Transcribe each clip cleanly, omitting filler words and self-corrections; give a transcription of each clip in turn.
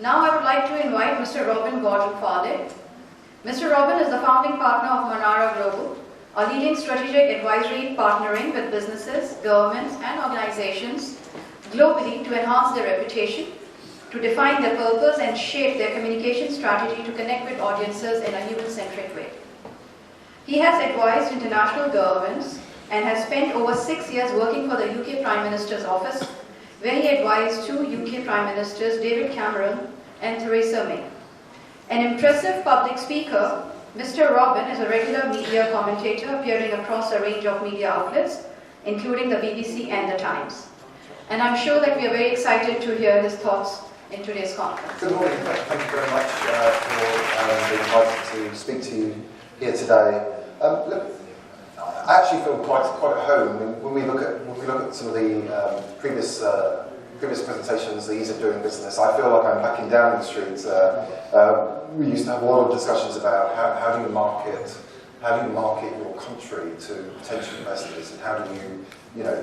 Now I would like to invite Mr. Gordon Farleigh. Mr. Robin is the founding partner of Manara Global, a leading strategic advisory partnering with businesses, governments and organizations globally to enhance their reputation, to define their purpose and shape their communication strategy to connect with audiences in a human-centric way. He has advised international governments and has spent over 6 years working for the UK Prime Minister's office, where he advised 2 UK Prime Ministers, David Cameron and Theresa May. An impressive public speaker, Mr. Robin is a regular media commentator appearing across a range of media outlets, including the BBC and the Times. And I'm sure that we are very excited to hear his thoughts in today's conference. Good morning. Thank you very much for being invited to speak to you here today. Look, I actually feel quite at home when we look at some of the previous presentations, the ease of doing business. I feel like I'm back in Downing Street. We used to have a lot of discussions about how do you market your country to potential investors, and how do you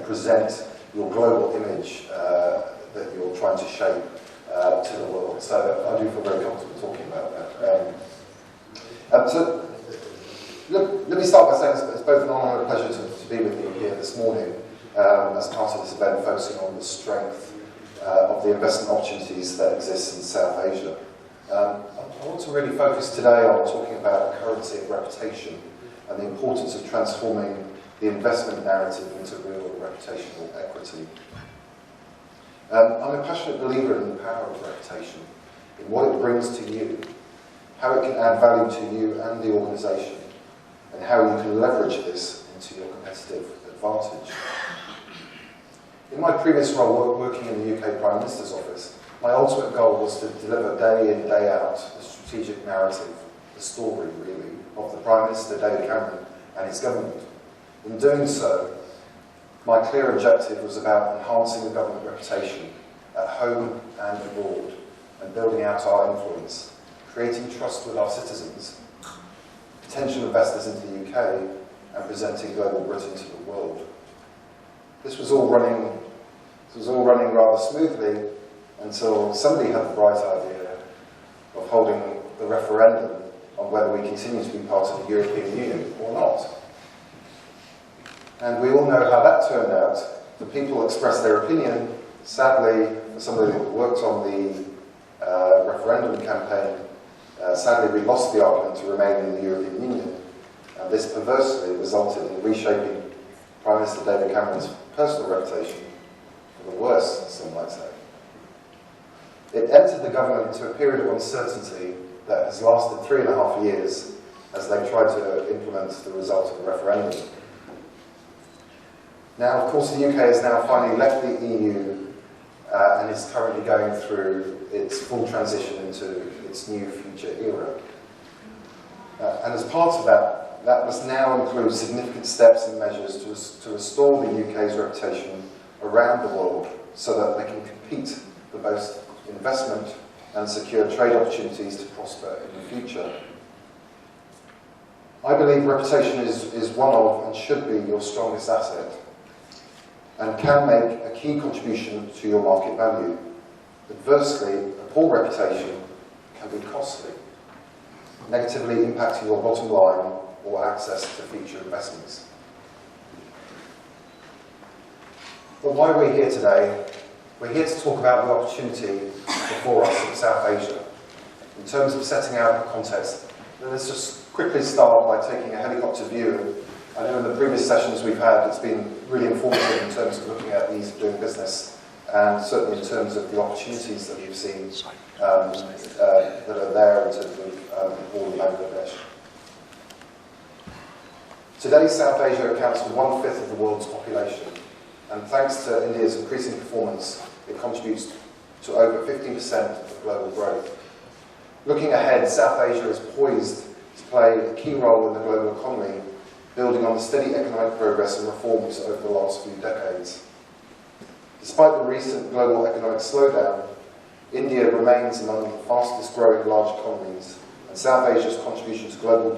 present your global image that you're trying to shape to the world. So I do feel very comfortable talking about that. So let me start by saying it's both an honour and a pleasure to be with you here this morning as part of this event focusing on the strength of the investment opportunities that exist in South Asia. I want to really focus today on talking about the currency of reputation and the importance of transforming the investment narrative into real reputational equity. I'm a passionate believer in the power of reputation, in what it brings to you, how it can add value to you and the organisation, and how you can leverage this into your competitive advantage. In my previous role working in the UK Prime Minister's office, my ultimate goal was to deliver day in, day out the strategic narrative, the story really, of the Prime Minister, David Cameron, and his government. In doing so, my clear objective was about enhancing the government reputation at home and abroad, and building out our influence, creating trust with our citizens, potential investors into the UK, and presenting global Britain to the world. This was all running rather smoothly until somebody had the bright idea of holding the referendum on whether we continue to be part of the European Union or not. And we all know how that turned out. The people expressed their opinion. Sadly, for somebody that worked on the referendum campaign, sadly we lost the argument to remain in the European Union. And this perversely resulted in reshaping Prime Minister David Cameron's personal reputation for the worse, some might say. It entered the government into a period of uncertainty that has lasted 3.5 years as they tried to implement the result of the referendum. Now, of course, the UK has now finally left the EU and is currently going through its full transition into its new future era. And as part of that, that must now include significant steps and measures to restore the UK's reputation around the world so that they can compete for both investment and secure trade opportunities to prosper in the future. I believe reputation is one of and should be your strongest asset, and can make a key contribution to your market value. Adversely, a poor reputation can be costly, negatively impacting your bottom line or access to future investments. But why are we here today? We're here to talk about the opportunity before us in South Asia. In terms of setting out the context, let's just quickly start by taking a helicopter view. I know in the previous sessions we've had, it's been really informative in terms of looking at the ease of doing business, and certainly in terms of the opportunities that we've seen that are there in terms of all of Bangladesh. Today, South Asia accounts for 1/5 of the world's population, and thanks to India's increasing performance, it contributes to over 15% of global growth. Looking ahead, South Asia is poised to play a key role in the global economy, building on the steady economic progress and reforms over the last few decades. Despite the recent global economic slowdown, India remains among the fastest growing large economies, and South Asia's contribution to global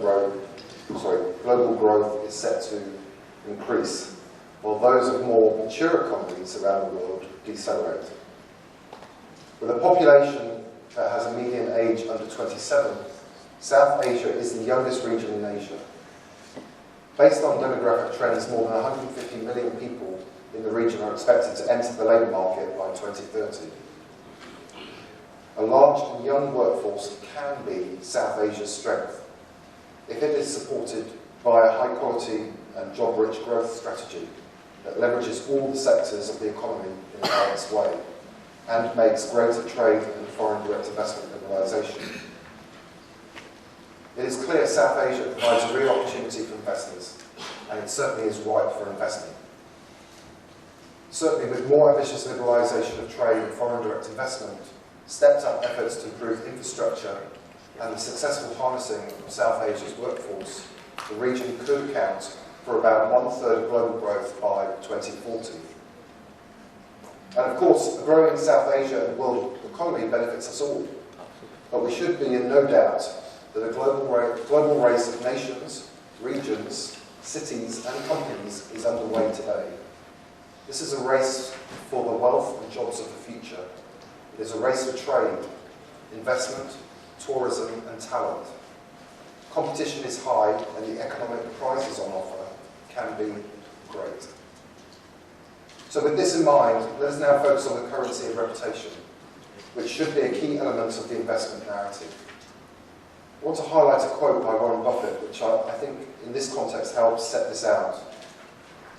growth is set to increase, while those of more mature economies around the world decelerate. With a population that has a median age under 27, South Asia is the youngest region in Asia. Based on demographic trends, more than 150 million people in the region are expected to enter the labour market by 2030. A large and young workforce can be South Asia's strength if it is supported by a high-quality and job-rich growth strategy that leverages all the sectors of the economy in a balanced way and makes greater trade and foreign direct investment liberalisation. It is clear South Asia provides a real opportunity for investors, and it certainly is ripe for investment. Certainly, with more ambitious liberalisation of trade and foreign direct investment, stepped-up efforts to improve infrastructure, and the successful harnessing of South Asia's workforce, the region could account for about 1/3 of global growth by 2040. And of course, a growing South Asia and world economy benefits us all, but we should be in no doubt that a global race of nations, regions, cities and companies is underway today. This is a race for the wealth and jobs of the future. It is a race for trade, investment, tourism and talent. Competition is high and the economic prizes on offer can be great. So with this in mind, let us now focus on the currency of reputation, which should be a key element of the investment narrative. I want to highlight a quote by Warren Buffett, which I think in this context helps set this out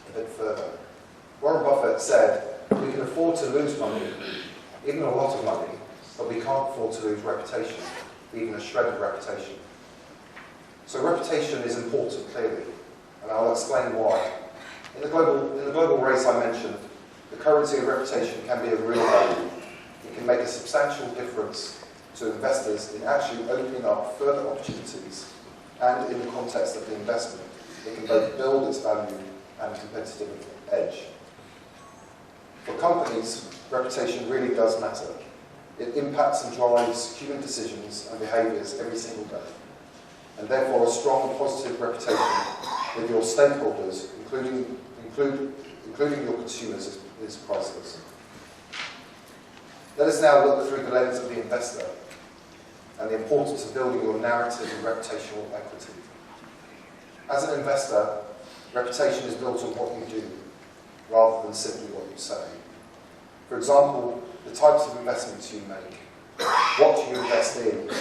a bit further. Warren Buffett said, "We can afford to lose money, even a lot of money, but we can't afford to lose reputation, even a shred of reputation." So reputation is important, clearly, and I'll explain why. In the global race I mentioned, the currency of reputation can be of real value. It can make a substantial difference to investors in actually opening up further opportunities, and in the context of the investment, it can both build its value and competitive edge. For companies, reputation really does matter. It impacts and drives human decisions and behaviours every single day. And therefore, a strong and positive reputation with your stakeholders, including your consumers, is priceless. Let us now look through the lens of the investor and the importance of building your narrative and reputational equity. As an investor, reputation is built on what you do, rather than simply what you say. For example, the types of investments you make, what you invest in,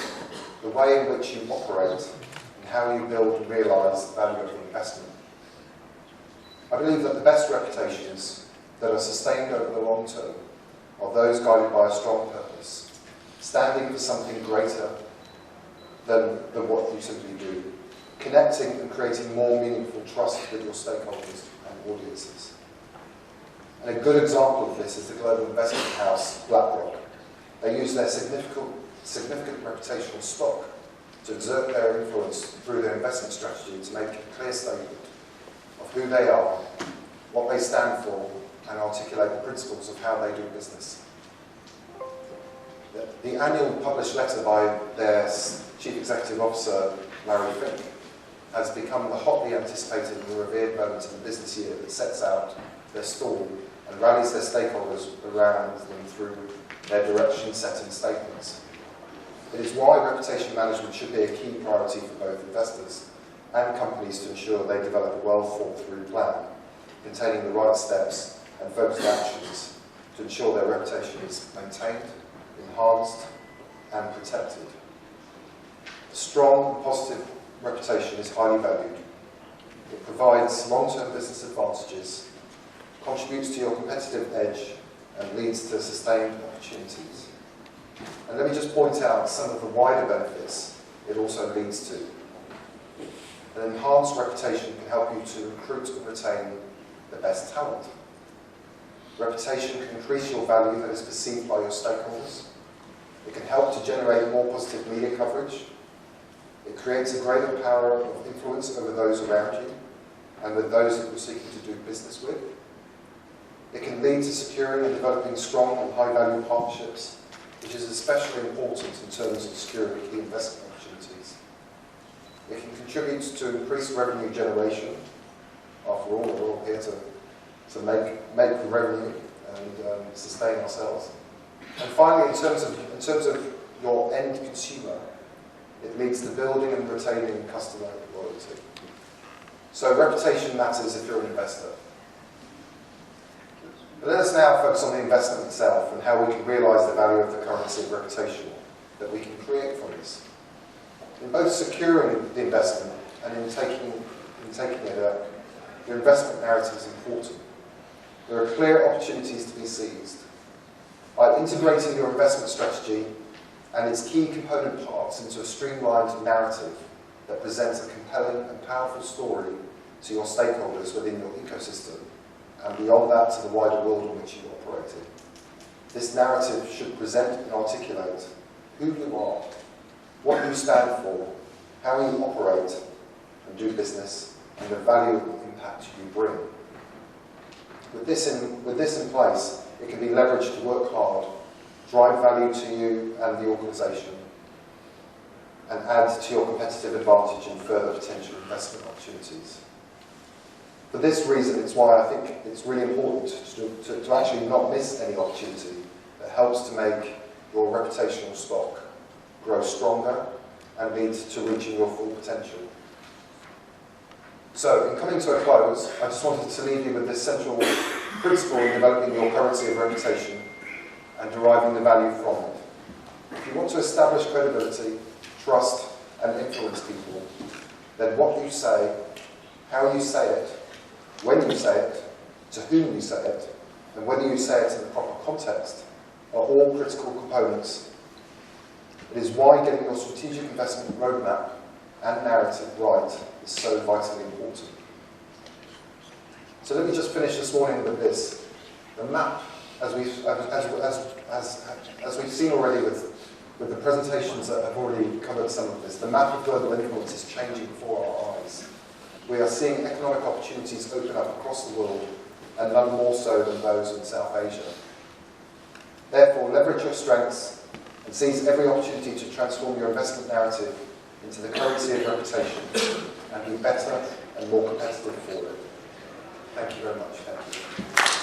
the way in which you operate, and how you build and realise the value of the investment. I believe that the best reputations that are sustained over the long term are those guided by a strong purpose, standing for something greater than what you simply do, connecting and creating more meaningful trust with your stakeholders and audiences. And a good example of this is the global investment house BlackRock. They use their significant reputational stock to exert their influence through their investment strategy to make a clear statement of who they are, what they stand for, and articulate the principles of how they do business. The annual published letter by their Chief Executive Officer, Larry Fink, has become the hotly anticipated and revered moment in the business year that sets out their stall and rallies their stakeholders around them through their direction-setting statements. It is why reputation management should be a key priority for both investors and companies to ensure they develop a well-thought-through plan containing the right steps and focused actions to ensure their reputation is maintained, enhanced and protected. A strong and positive reputation is highly valued. It provides long-term business advantages, contributes to your competitive edge and leads to sustained opportunities. And let me just point out some of the wider benefits it also leads to. An enhanced reputation can help you to recruit and retain the best talent. Reputation can increase your value that is perceived by your stakeholders. It can help to generate more positive media coverage. It creates a greater power of influence over those around you and with those that you're seeking to do business with. It can lead to securing and developing strong and high-value partnerships, which is especially important in terms of securing key investment opportunities. It can contribute to increased revenue generation. After all, we're all here to make the revenue and sustain ourselves. And finally, in terms of your end consumer, it leads to building and retaining customer loyalty. So reputation matters if you're an investor. But let us now focus on the investment itself and how we can realise the value of the currency of reputation that we can create from this. In both securing the investment and in taking it, your investment narrative is important. There are clear opportunities to be seized. By integrating your investment strategy and its key component parts into a streamlined narrative that presents a compelling and powerful story to your stakeholders within your ecosystem, and beyond that to the wider world in which you operate in. This narrative should present and articulate who you are, what you stand for, how you operate and do business, and the value and impact you bring. With this in place, it can be leveraged to work hard, drive value to you and the organisation, and add to your competitive advantage in further potential investment opportunities. For this reason, it's why I think it's really important to actually not miss any opportunity that helps to make your reputational stock grow stronger and lead to reaching your full potential. So, in coming to a close, I just wanted to leave you with this central principle in developing your currency of reputation and deriving the value from it. If you want to establish credibility, trust, and influence people, then what you say, how you say it, when you say it, to whom you say it, and whether you say it in the proper context are all critical components. It is why getting your strategic investment roadmap and narrative right is so vitally important. So let me just finish this morning with this. The map, as we've seen already with the presentations that have already covered some of this, the map of global influence is changing before our eyes. We are seeing economic opportunities open up across the world, and none more so than those in South Asia. Therefore, leverage your strengths and seize every opportunity to transform your investment narrative into the currency of reputation and be better and more competitive for it. Thank you very much. Thank you.